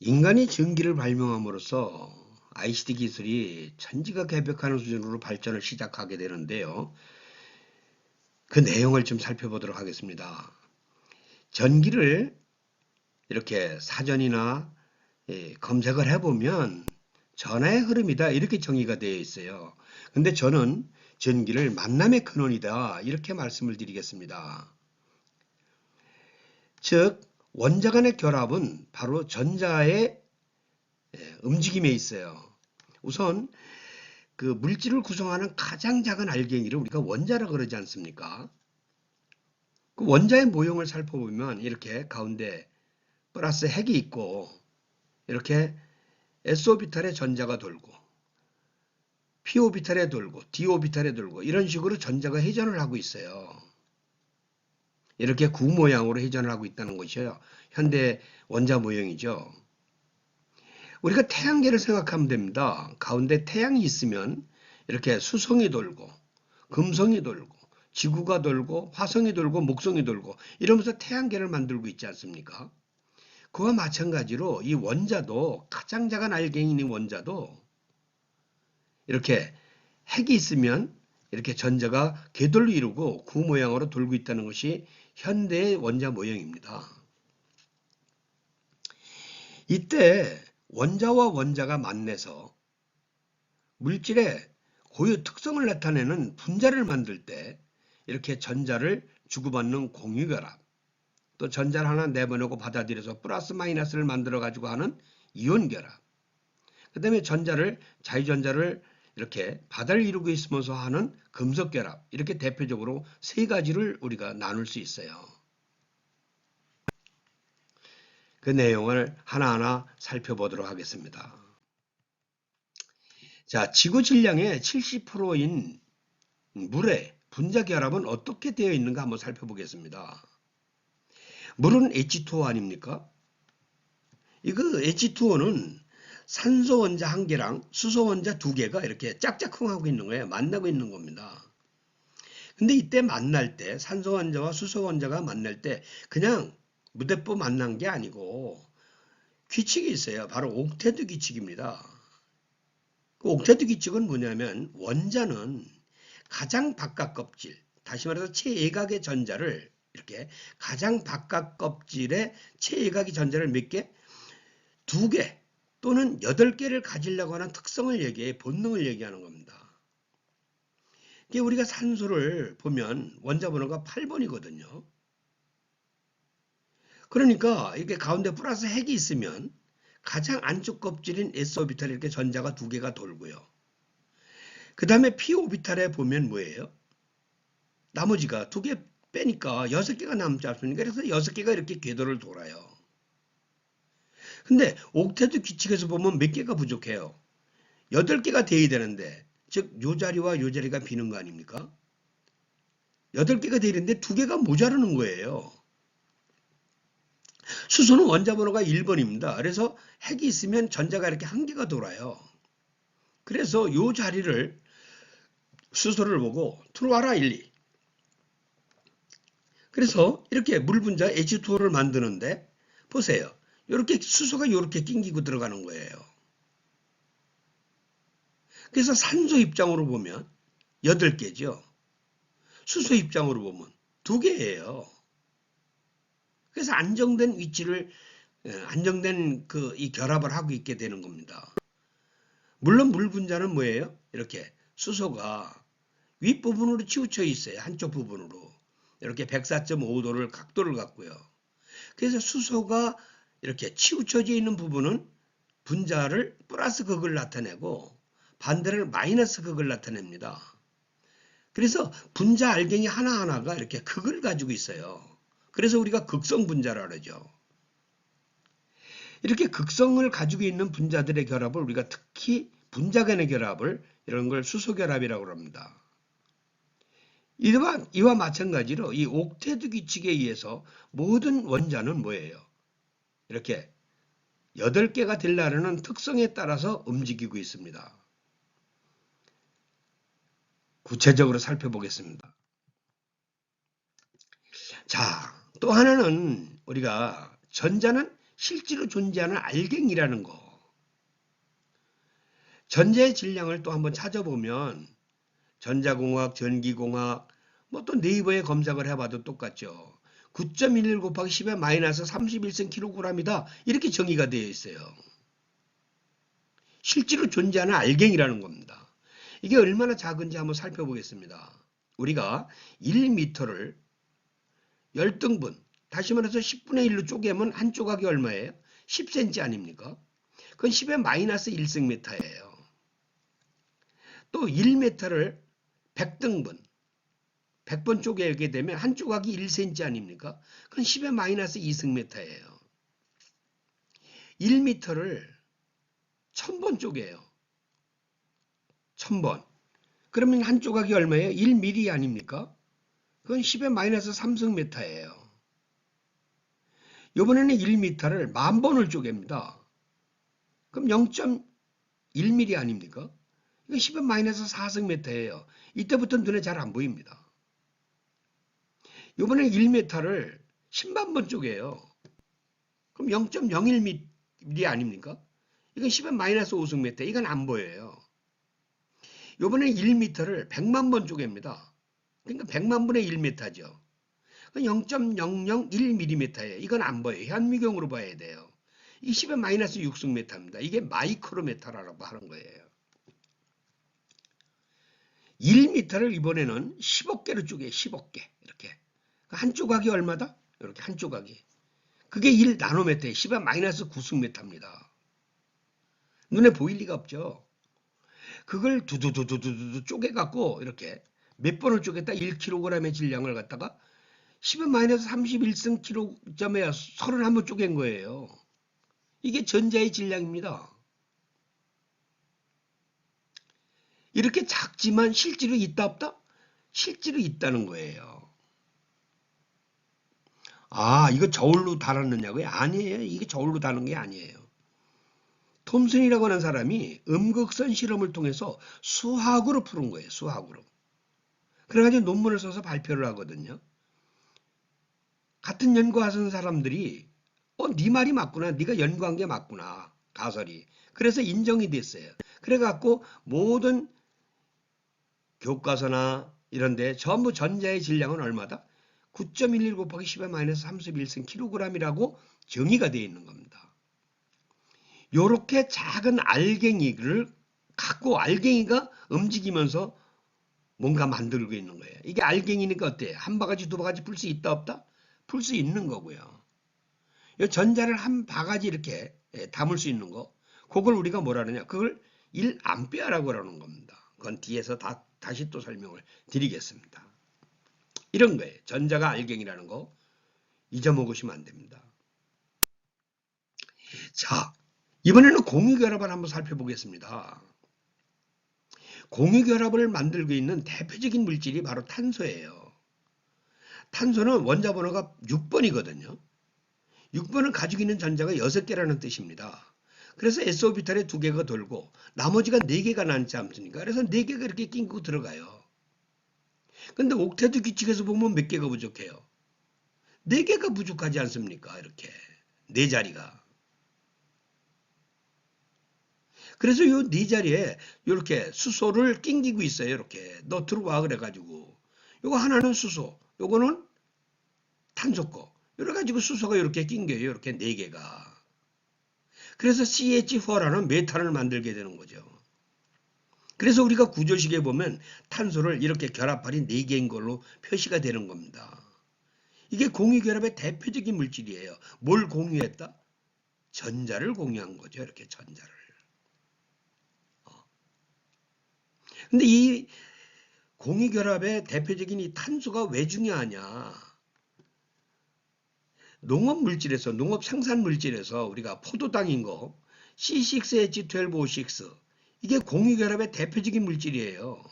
인간이 전기를 발명함으로써 ICT 기술이 천지가 개벽하는 수준으로 발전을 시작하게 되는데요. 그 내용을 좀 살펴보도록 하겠습니다. 전기를 이렇게 사전이나 검색을 해보면 전하의 흐름이다 이렇게 정의가 되어 있어요. 근데 저는 전기를 만남의 근원이다 이렇게 말씀을 드리겠습니다. 즉 원자 간의 결합은 바로 전자의 움직임에 있어요. 우선 그 물질을 구성하는 가장 작은 알갱이를 우리가 원자라 그러지 않습니까? 그 원자의 모형을 살펴보면 이렇게 가운데 플러스 핵이 있고 이렇게 s오비탈에 전자가 돌고 p오비탈에 돌고 d오비탈에 돌고 이런 식으로 전자가 회전을 하고 있어요. 이렇게 구 모양으로 회전을 하고 있다는 것이요. 현대 원자 모형이죠. 우리가 태양계를 생각하면 됩니다. 가운데 태양이 있으면 이렇게 수성이 돌고 금성이 돌고 지구가 돌고 화성이 돌고 목성이 돌고 이러면서 태양계를 만들고 있지 않습니까? 그와 마찬가지로 이 원자도 가장 작은 알갱이인 원자도 이렇게 핵이 있으면 이렇게 전자가 궤도를 이루고 구 모양으로 돌고 있다는 것이 현대의 원자 모형입니다. 이때 원자와 원자가 만나서 물질의 고유 특성을 나타내는 분자를 만들 때 이렇게 전자를 주고받는 공유결합, 또 전자를 하나 내보내고 받아들여서 플러스 마이너스를 만들어 가지고 하는 이온결합, 그 다음에 자유전자를 이렇게 바다를 이루고 있으면서 하는 금속결합, 이렇게 대표적으로 세 가지를 우리가 나눌 수 있어요. 그 내용을 하나하나 살펴보도록 하겠습니다. 자, 지구 질량의 70%인 물의 분자 결합은 어떻게 되어 있는가 한번 살펴보겠습니다. 물은 H2O 아닙니까? 이거 H2O는 산소 원자 한 개랑 수소 원자 두 개가 이렇게 짝짝꿍하고 있는 거예요. 만나고 있는 겁니다. 근데 이때 만날 때 산소 원자와 수소 원자가 만날 때 그냥 무대뽀 만난 게 아니고 규칙이 있어요. 바로 옥테드 규칙입니다. 그 옥테드 규칙은 뭐냐면 원자는 가장 바깥 껍질, 다시 말해서 최애각의 전자를 이렇게 가장 바깥 껍질의 최애각의 전자를 몇 개? 두 개 또는 8개를 가지려고 하는 특성을 얘기해 본능을 얘기하는 겁니다. 우리가 산소를 보면 원자 번호가 8번이거든요. 그러니까 이게 가운데 플러스 핵이 있으면 가장 안쪽 껍질인 s오비탈에 이렇게 전자가 두 개가 돌고요. 그 다음에 p오비탈에 보면 뭐예요? 나머지가 두 개 빼니까 6개가 남지 않습니까? 그래서 6개가 이렇게 궤도를 돌아요. 근데 옥테드 규칙에서 보면 몇 개가 부족해요? 8개가 돼야 되는데, 즉 요 자리와 요 자리가 비는 거 아닙니까? 8개가 돼야 되는데 2개가 모자르는 거예요. 수소는 원자 번호가 1번입니다. 그래서 핵이 있으면 전자가 이렇게 한 개가 돌아요. 그래서 요 자리를 수소를 보고 들어와라 1, 2. 그래서 이렇게 물 분자 H2O를 만드는데 보세요. 이렇게 수소가 이렇게 낑기고 들어가는 거예요. 그래서 산소 입장으로 보면 8개죠. 수소 입장으로 보면 2개예요. 그래서 안정된 위치를 안정된 이 결합을 하고 있게 되는 겁니다. 물론 물 분자는 뭐예요? 이렇게 수소가 윗부분으로 치우쳐 있어요. 한쪽 부분으로. 이렇게 104.5도를 각도를 갖고요. 그래서 수소가 이렇게 치우쳐져 있는 부분은 분자를 플러스 극을 나타내고 반대를 마이너스 극을 나타냅니다. 그래서 분자 알갱이 하나하나가 이렇게 극을 가지고 있어요. 그래서 우리가 극성 분자라 그러죠. 이렇게 극성을 가지고 있는 분자들의 결합을 우리가 특히 분자 간의 결합을 이런 걸 수소결합이라고 합니다. 이와 마찬가지로 이 옥테드 규칙에 의해서 모든 원자는 뭐예요? 이렇게 8개가 되려는 특성에 따라서 움직이고 있습니다. 구체적으로 살펴보겠습니다. 자, 또 하나는 우리가 전자는 실제로 존재하는 알갱이라는 거. 전자의 질량을 또 한번 찾아보면 전자공학, 전기공학, 뭐 또 네이버에 검색을 해봐도 똑같죠. 9.11 곱하기 10의 마이너스 31cmg이다. 이렇게 정의가 되어 있어요. 실제로 존재하는 알갱이라는 겁니다. 이게 얼마나 작은지 한번 살펴보겠습니다. 우리가 1m를 10등분, 다시 말해서 10분의 1로 쪼개면 한 조각이 얼마예요? 10cm 아닙니까? 그건 10의 마이너스 1승미터예요. 또 1m를 100등분, 100번 쪼개게 되면 한 조각이 1cm 아닙니까? 그건 10의 마이너스 2승미터예요. 1m를 1000번 쪼개요. 1000번. 그러면 한 조각이 얼마예요? 1mm 아닙니까? 그건 10의 마이너스 3승미터예요. 이번에는 1m를 10,000번을 쪼갭니다. 그럼 0.1mm 아닙니까? 이건 10의 마이너스 4승미터예요. 이때부터 눈에 잘 안 보입니다. 이번에 1m를 10만 번 쪼개요. 그럼 0.01mm 아닙니까? 이건 10의 마이너스 5승미터. 이건 안 보여요. 이번에 1m를 100만 번 쪼갭니다. 그러니까 100만 분의 1m죠. 0.001mm예요. 이건 안 보여요. 현미경으로 봐야 돼요. 이 10의 마이너스 6승미터입니다. 이게 마이크로미터라고 하는 거예요. 1m를 이번에는 10억 개로 쪼개요. 10억 개. 이렇게. 한 조각이 얼마다? 이렇게 한 조각이. 그게 1나노미터예요. 10의 마이너스 9승미터입니다. 눈에 보일 리가 없죠. 그걸 두두두두두두 쪼개갖고 이렇게 몇 번을 쪼갰다 1kg의 질량을 갖다가 10의 마이너스 31승 kg에 31번 쪼갠 거예요. 이게 전자의 질량입니다. 이렇게 작지만 실제로 있다 없다? 실제로 있다는 거예요. 아, 이거 저울로 달았느냐고요? 아니에요. 이게 저울로 다는 게 아니에요. 톰슨이라고 하는 사람이 음극선 실험을 통해서 수학으로 푸는 거예요. 수학으로. 그래가지고 논문을 써서 발표를 하거든요. 같은 연구하는 사람들이 네 말이 맞구나. 네가 연구한 게 맞구나. 가설이. 그래서 인정이 됐어요. 그래갖고 모든 교과서나 이런데 전부 전자의 질량은 얼마다? 9.11 곱하기 10의 마이너스 31승 kg이라고 정의가 되어 있는 겁니다. 요렇게 작은 알갱이를 갖고 알갱이가 움직이면서 뭔가 만들고 있는 거예요. 이게 알갱이니까 어때요? 한 바가지 두 바가지 풀 수 있다 없다? 풀 수 있는 거고요. 이 전자를 한 바가지 이렇게 담을 수 있는 거, 그걸 우리가 뭐라 하느냐? 그걸 1A라고 그러는 겁니다. 그건 뒤에서 다시 또 설명을 드리겠습니다. 이런 거예요. 전자가 알갱이라는 거 잊어먹으시면 안 됩니다. 자, 이번에는 공유결합을 한번 살펴보겠습니다. 공유결합을 만들고 있는 대표적인 물질이 바로 탄소예요. 탄소는 원자 번호가 6번이거든요. 6번을 가지고 있는 전자가 6개라는 뜻입니다. 그래서 SO비탈에 2개가 돌고 나머지가 4개가 남지 않습니까? 그래서 4개가 이렇게 끼고 들어가요. 근데 옥테트 규칙에서 보면 몇 개가 부족해요? 4개가 부족하지 않습니까? 이렇게 4자리가. 그래서 이 4자리에 이렇게 수소를 낑기고 있어요. 이렇게 너 들어와 그래가지고 이거 하나는 수소, 요거는 탄소 거. 이래가지고 수소가 이렇게 낑겨요. 이렇게 4개가. 그래서 CH4라는 메탄을 만들게 되는 거죠. 그래서 우리가 구조식에 보면 탄소를 이렇게 결합발이 4개인 걸로 표시가 되는 겁니다. 이게 공유결합의 대표적인 물질이에요. 뭘 공유했다? 전자를 공유한 거죠. 이렇게 전자를. 근데 이 공유결합의 대표적인 이 탄소가 왜 중요하냐? 농업물질에서, 농업 생산물질에서 우리가 포도당인 거 C6H12O6 이게 공유결합의 대표적인 물질이에요.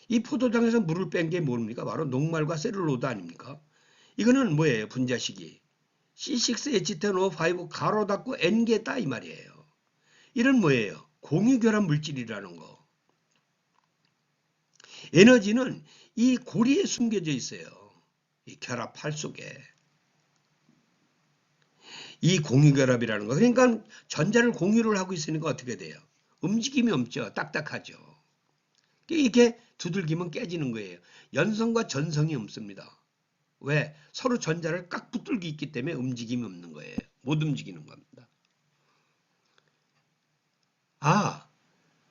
이 포도당에서 물을 뺀 게 뭡니까? 바로 녹말과 셀룰로이드 아닙니까? 이거는 뭐예요? 분자식이 C6H10O5 가로 닫고 N개다 이 말이에요. 이런 뭐예요? 공유결합 물질이라는 거. 에너지는 이 고리에 숨겨져 있어요. 이 결합할 속에. 이 공유결합이라는 거. 그러니까 전자를 공유를 하고 있으니까 어떻게 돼요? 움직임이 없죠. 딱딱하죠. 이렇게 두들기면 깨지는 거예요. 연성과 전성이 없습니다. 왜? 서로 전자를 꽉 붙들고 있기 때문에 움직임이 없는 거예요. 못 움직이는 겁니다. 아,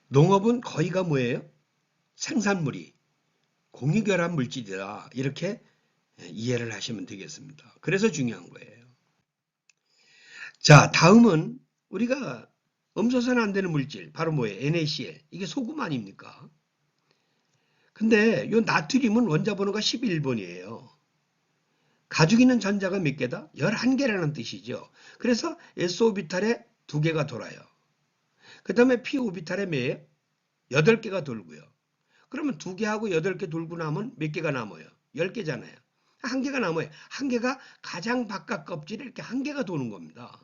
농업은 거의가 뭐예요? 생산물이 공유결합 물질이다. 이렇게 이해를 하시면 되겠습니다. 그래서 중요한 거예요. 자, 다음은 우리가 없어서는 안 되는 물질, 바로 뭐예요? NaCl. 이게 소금 아닙니까? 근데 이 나트륨은 원자 번호가 11번이에요. 가지고 있는 전자가 몇 개다? 11개라는 뜻이죠. 그래서 S오비탈에 2개가 돌아요. 그 다음에 P오비탈에 몇예요? 8개가 돌고요. 그러면 2개하고 8개 돌고 나면 몇 개가 남아요? 10개잖아요. 1개가 남아요. 1개가 가장 바깥 껍질에 이렇게 1개가 도는 겁니다.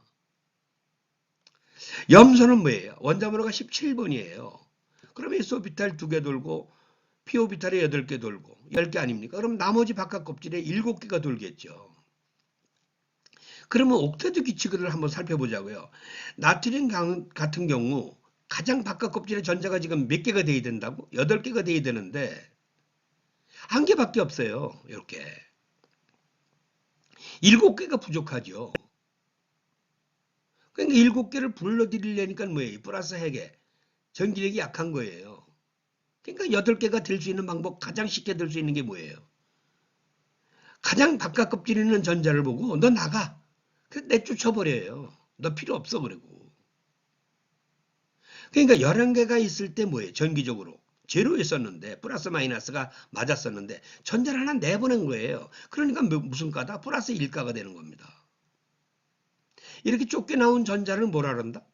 염소는 뭐예요? 원자 번호가 17번이에요. 그럼 S오비탈 2개 돌고 P오비탈에 8개 돌고 10개 아닙니까? 그럼 나머지 바깥 껍질에 7개가 돌겠죠. 그러면 옥테트 규칙을 한번 살펴보자고요. 나트륨 같은 경우 가장 바깥 껍질에 전자가 지금 몇 개가 돼야 된다고? 8개가 돼야 되는데 1개밖에 없어요. 이렇게. 7개가 부족하죠. 그러니까 7개를 불러들이려니까 뭐예요? 플러스 핵에 전기력이 약한 거예요. 그러니까 8개가 될 수 있는 방법, 가장 쉽게 될 수 있는 게 뭐예요? 가장 바깥 껍질에 있는 전자를 보고 너 나가. 그래서 내쫓아버려요. 너 필요 없어 그러고. 그러니까 11개가 있을 때 뭐예요? 전기적으로. 제로였었는데 플러스 마이너스가 맞았었는데 전자를 하나 내보낸 거예요. 그러니까 무슨 가다? 플러스 1가가 되는 겁니다. 이렇게 쫓겨나온 전자를 뭐라 그런다?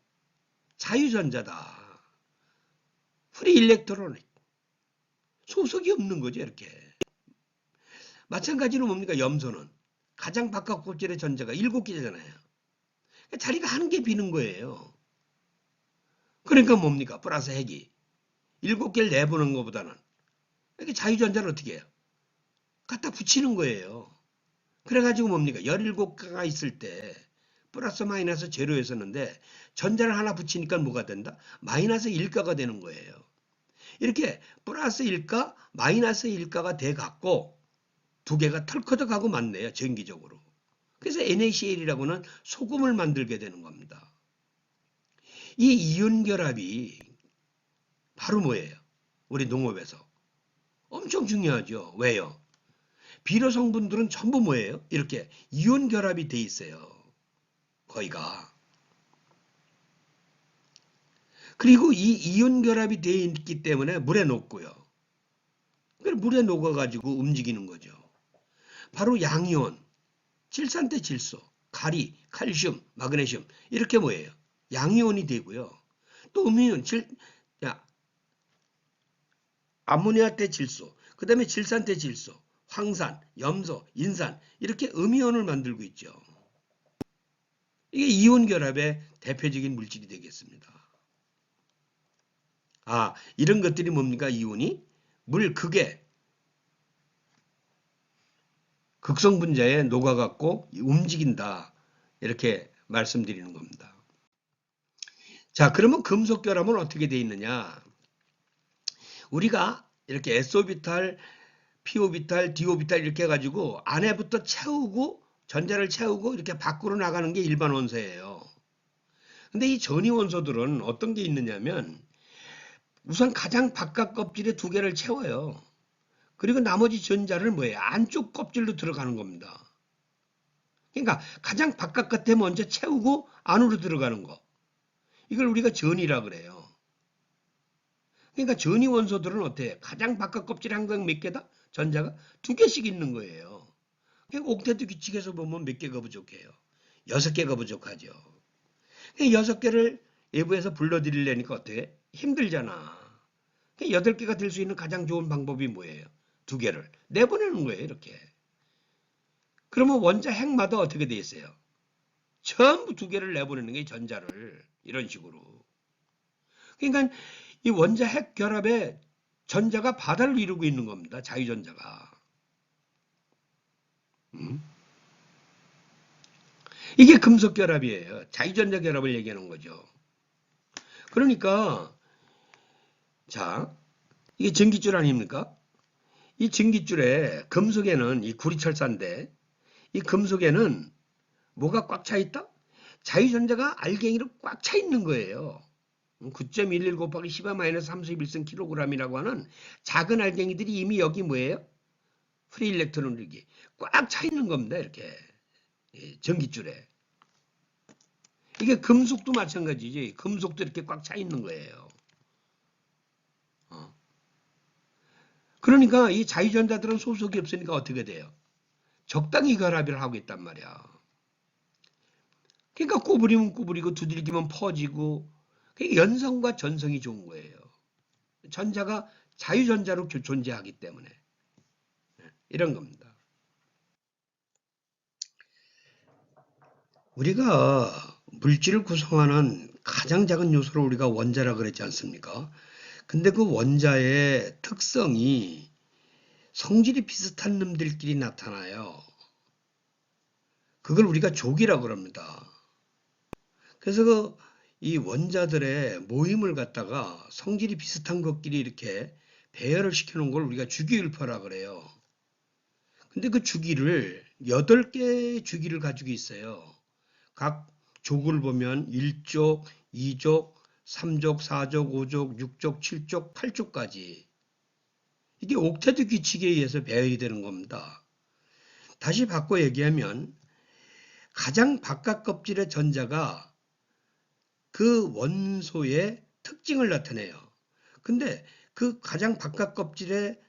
자유전자다. 프리 일렉트로닉. 소속이 없는 거죠. 이렇게. 마찬가지로 뭡니까? 염소는. 가장 바깥 껍질의 전자가 7개잖아요. 자리가 1개 비는 거예요. 그러니까 뭡니까? 플러스 핵이. 7개를 내보는 것보다는. 이렇게 자유전자를 어떻게 해요? 갖다 붙이는 거예요. 그래가지고 뭡니까? 17개가 있을 때 플러스 마이너스 제로였었는데 전자를 하나 붙이니까 뭐가 된다? 마이너스 1가가 되는 거예요. 이렇게 플러스 1가, 마이너스 1가가 돼갖고 2개가 털커덕하고 맞네요. 전기적으로. 그래서 NaCl이라고는 소금을 만들게 되는 겁니다. 이 이온 결합이 바로 뭐예요? 우리 농업에서. 엄청 중요하죠. 왜요? 비료 성분들은 전부 뭐예요? 이렇게 이온 결합이 돼 있어요. 거의가. 그리고 이 이온 결합이 돼 있기 때문에 물에 녹고요. 물에 녹아가지고 움직이는 거죠. 바로 양이온, 질산대 질소, 가리, 칼슘, 마그네슘 이렇게 뭐예요? 양이온이 되고요. 또 음이온, 암모니아대 질소, 그 다음에 질산대 질소, 황산, 염소, 인산 이렇게 음이온을 만들고 있죠. 이게 이온 결합의 대표적인 물질이 되겠습니다. 아, 이런 것들이 뭡니까? 이온이 물 극에 극성 분자에 녹아갖고 움직인다. 이렇게 말씀드리는 겁니다. 자, 그러면 금속 결합은 어떻게 되어 있느냐? 우리가 이렇게 S오비탈, P오비탈, D오비탈 이렇게 해가지고 안에부터 채우고 전자를 채우고 이렇게 밖으로 나가는 게 일반 원소예요. 근데 이 전이 원소들은 어떤 게 있느냐면 우선 가장 바깥 껍질에 2개를 채워요. 그리고 나머지 전자를 뭐예요? 안쪽 껍질로 들어가는 겁니다. 그러니까 가장 바깥 겉에 먼저 채우고 안으로 들어가는 거. 이걸 우리가 전이라 그래요. 그러니까 전이 원소들은 어때요? 가장 바깥 껍질에 항상 몇 개다? 전자가 2개씩 있는 거예요. 그러니까 옥테트 규칙에서 보면 몇 개가 부족해요? 6개가 부족하죠. 6개를 외부에서 불러들이려니까 어때요? 힘들잖아. 8개가 될 수 있는 가장 좋은 방법이 뭐예요? 2개를 내보내는 거예요. 이렇게. 그러면 원자 핵마다 어떻게 돼 있어요? 전부 2개를 내보내는 게 전자를 이런 식으로. 그러니까 이 원자 핵 결합에 전자가 바다를 이루고 있는 겁니다. 자유전자가. 이게 금속 결합이에요. 자유전자 결합을 얘기하는 거죠. 그러니까 자, 이게 전기줄 아닙니까? 이 전기줄에 금속에는 이 구리철사인데 이 금속에는 뭐가 꽉 차 있다? 자유전자가 알갱이로 꽉 차 있는 거예요. 9.11 곱하기 10-31승 킬로그램이라고 하는 작은 알갱이들이 이미 여기 뭐예요? 프리 일렉트론을 이렇게 꽉 차 있는 겁니다. 이렇게 전기줄에. 이게 금속도 마찬가지지. 금속도 이렇게 꽉 차 있는 거예요. 그러니까 이 자유전자들은 소속이 없으니까 어떻게 돼요? 적당히 결합을 하고 있단 말이야. 그러니까 구부리면 구부리고 두들기면 퍼지고 그게 연성과 전성이 좋은 거예요. 전자가 자유전자로 존재하기 때문에 이런 겁니다. 우리가 물질을 구성하는 가장 작은 요소를 우리가 원자라 그랬지 않습니까? 근데 그 원자의 특성이 성질이 비슷한 놈들끼리 나타나요. 그걸 우리가 족이라고 그럽니다. 그래서 이 원자들의 모임을 갖다가 성질이 비슷한 것끼리 이렇게 배열을 시켜놓은 걸 우리가 주기율표라 그래요. 근데 그 주기를 8개의 주기를 가지고 있어요. 각 족을 보면 1족, 2족, 3족, 4족, 5족, 6족, 7족, 8족까지. 이게 옥테트 규칙에 의해서 배열이 되는 겁니다. 다시 바꿔 얘기하면 가장 바깥 껍질의 전자가 그 원소의 특징을 나타내요. 근데 그 가장 바깥 껍질의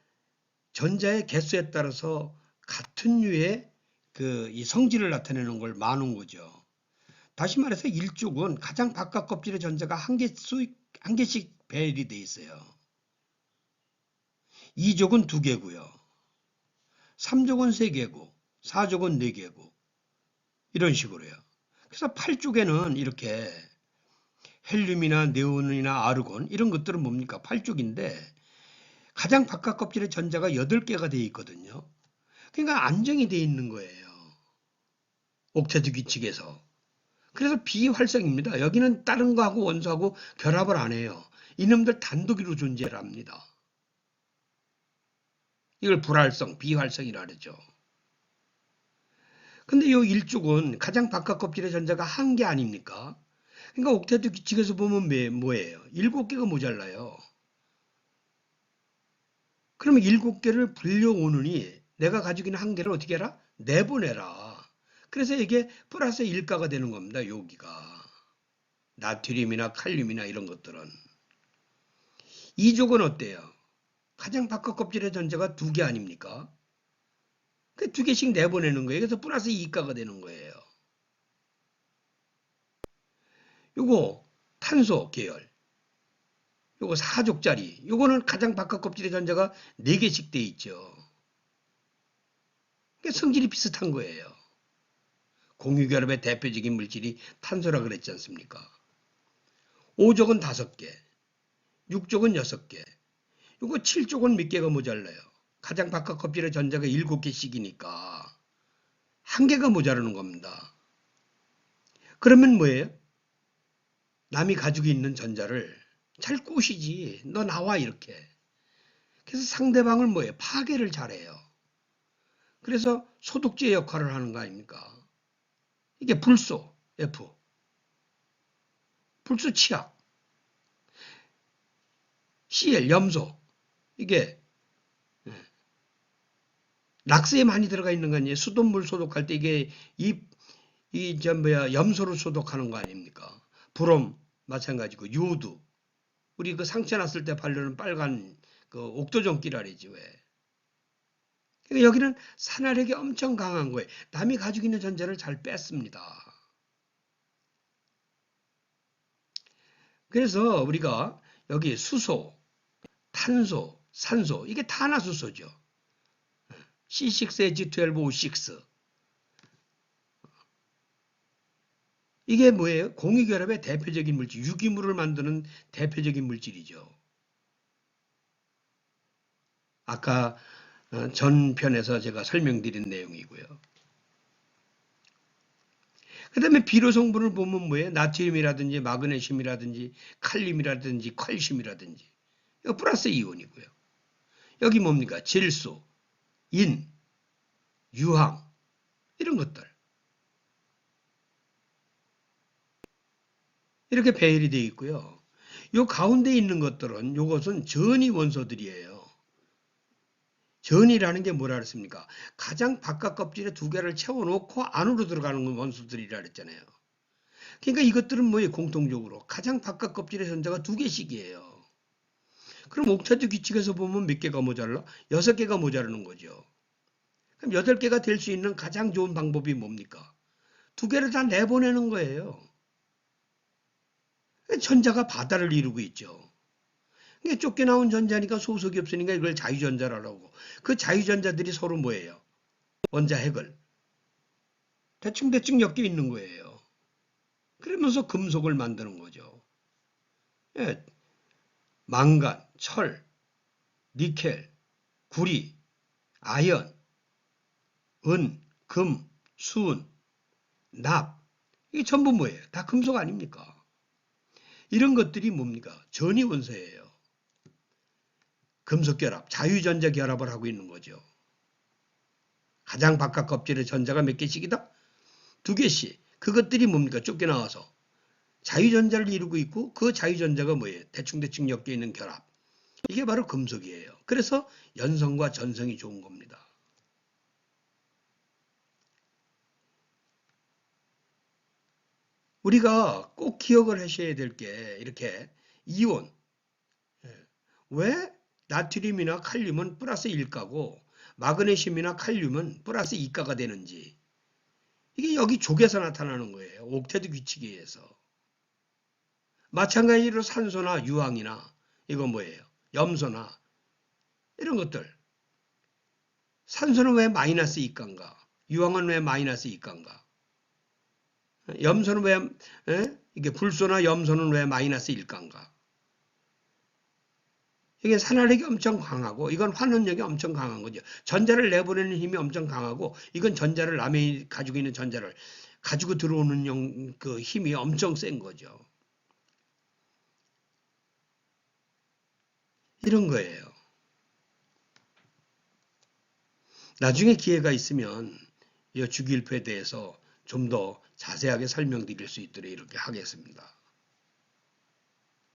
전자의 개수에 따라서 같은 류의 이 성질을 나타내는 걸 말하는 거죠. 다시 말해서 일족은 가장 바깥 껍질의 전자가 한 개씩 배열이 돼 있어요. 2족은 2개고요. 3족은 3개고, 4족은 4개고, 이런 식으로요. 그래서 8족에는 이렇게 헬륨이나 네온이나 아르곤 이런 것들은 뭡니까? 8족인데 가장 바깥 껍질의 전자가 8개가 되어 있거든요. 그러니까 안정이 되어 있는 거예요. 옥테트 규칙에서. 그래서 비활성입니다. 여기는 다른 거하고 원소하고 결합을 안 해요. 이놈들 단독으로 존재를 합니다. 이걸 불활성, 비활성이라 그러죠. 근데 이 일족은 가장 바깥 껍질의 전자가 한 개 아닙니까? 그러니까 옥테트 규칙에서 보면 뭐예요? 7개가 모자라요. 그러면 7개를 불려오느니 내가 가지고 있는 한 개를 어떻게 해라? 내보내라. 그래서 이게 플러스 1가가 되는 겁니다. 여기가. 나트륨이나 칼륨이나 이런 것들은. 2족은 어때요? 가장 바깥 껍질의 전자가 2개 아닙니까? 그 2개씩 내보내는 거예요. 그래서 플러스 2가가 되는 거예요. 요거 탄소 계열. 요거 4족짜리. 요거는 가장 바깥 껍질의 전자가 4개씩 돼 있죠. 그러니까 성질이 비슷한 거예요. 공유결합의 대표적인 물질이 탄소라 그랬지 않습니까? 5족은 5개, 6족은 6개, 요거 7족은 몇 개가 모자라요. 가장 바깥 껍질의 전자가 7개씩이니까 한 개가 모자라는 겁니다. 그러면 뭐예요? 남이 가지고 있는 전자를 잘 꼬시지. 너 나와 이렇게. 그래서 상대방을 뭐예요? 파괴를 잘해요. 그래서 소독제 역할을 하는 거 아닙니까? 이게 불소, F. 불소 치약. Cl, 염소. 이게 낙스에 많이 들어가 있는 거 아니에요? 수돗물 소독할 때 이게 염소를 소독하는 거 아닙니까? 브롬, 마찬가지고, 요두. 우리 그 상처 났을 때 바르는 빨간 그 옥도전기라리지, 왜. 그러니까 여기는 산화력이 엄청 강한 거예요. 남이 가지고 있는 전자를 잘 뺐습니다. 그래서 우리가 여기 수소, 탄소, 산소, 이게 탄화수소죠. C6H12O6. 이게 뭐예요? 공유결합의 대표적인 물질, 유기물을 만드는 대표적인 물질이죠. 아까 전 편에서 제가 설명드린 내용이고요. 다음에 비료 성분을 보면 뭐예요? 나트륨이라든지 마그네슘이라든지 칼륨이라든지 칼슘이라든지. 이거 플러스 이온이고요. 여기 뭡니까? 질소, 인, 유황 이런 것들. 이렇게 배열이 되어 있고요. 요 가운데 있는 것들은 요것은 전이 원소들이에요. 전이라는 게 뭐라 그랬습니까? 가장 바깥 껍질에 두 개를 채워놓고 안으로 들어가는 원소들이라 그랬잖아요. 그러니까 이것들은 뭐예요? 공통적으로 가장 바깥 껍질에 전자가 두 개씩이에요. 그럼 옥타드 규칙에서 보면 몇 개가 모자라? 6개가 모자라는 거죠. 그럼 8개가 될 수 있는 가장 좋은 방법이 뭡니까? 두 개를 다 내보내는 거예요. 전자가 바다를 이루고 있죠. 이게 쫓겨나온 전자니까 소속이 없으니까 이걸 자유전자라고. 그 자유전자들이 서로 뭐예요? 원자 핵을 대충 엮여 있는 거예요. 그러면서 금속을 만드는 거죠. 예, 망간, 철, 니켈, 구리, 아연, 은, 금, 수은, 납. 이게 전부 뭐예요? 다 금속 아닙니까? 이런 것들이 뭡니까? 전이 원소예요. 금속 결합, 자유전자 결합을 하고 있는 거죠. 가장 바깥 껍질에 전자가 몇 개씩이다? 2개씩. 그것들이 뭡니까? 쫓겨나와서 자유전자를 이루고 있고 그 자유전자가 뭐예요? 대충 엮여 있는 결합. 이게 바로 금속이에요. 그래서 연성과 전성이 좋은 겁니다. 우리가 꼭 기억을 하셔야 될 게 이렇게 이온. 왜 나트륨이나 칼륨은 플러스 1가고 마그네슘이나 칼륨은 플러스 2가가 되는지. 이게 여기 족에서 나타나는 거예요. 옥테드 규칙에 의해서. 마찬가지로 산소나 유황이나 이건 뭐예요? 염소나 이런 것들. 산소는 왜 마이너스 2가인가? 유황은 왜 마이너스 2가인가? 염소는 왜 이게 불소나 염소는 왜 마이너스 1가인가? 이게 산화력이 엄청 강하고 이건 환원력이 엄청 강한 거죠. 전자를 내보내는 힘이 엄청 강하고 이건 전자를 남이 가지고 있는 전자를 가지고 들어오는 그 힘이 엄청 센 거죠. 이런 거예요. 나중에 기회가 있으면 이 주기율표에 대해서 좀 더 자세하게 설명드릴 수 있도록 이렇게 하겠습니다.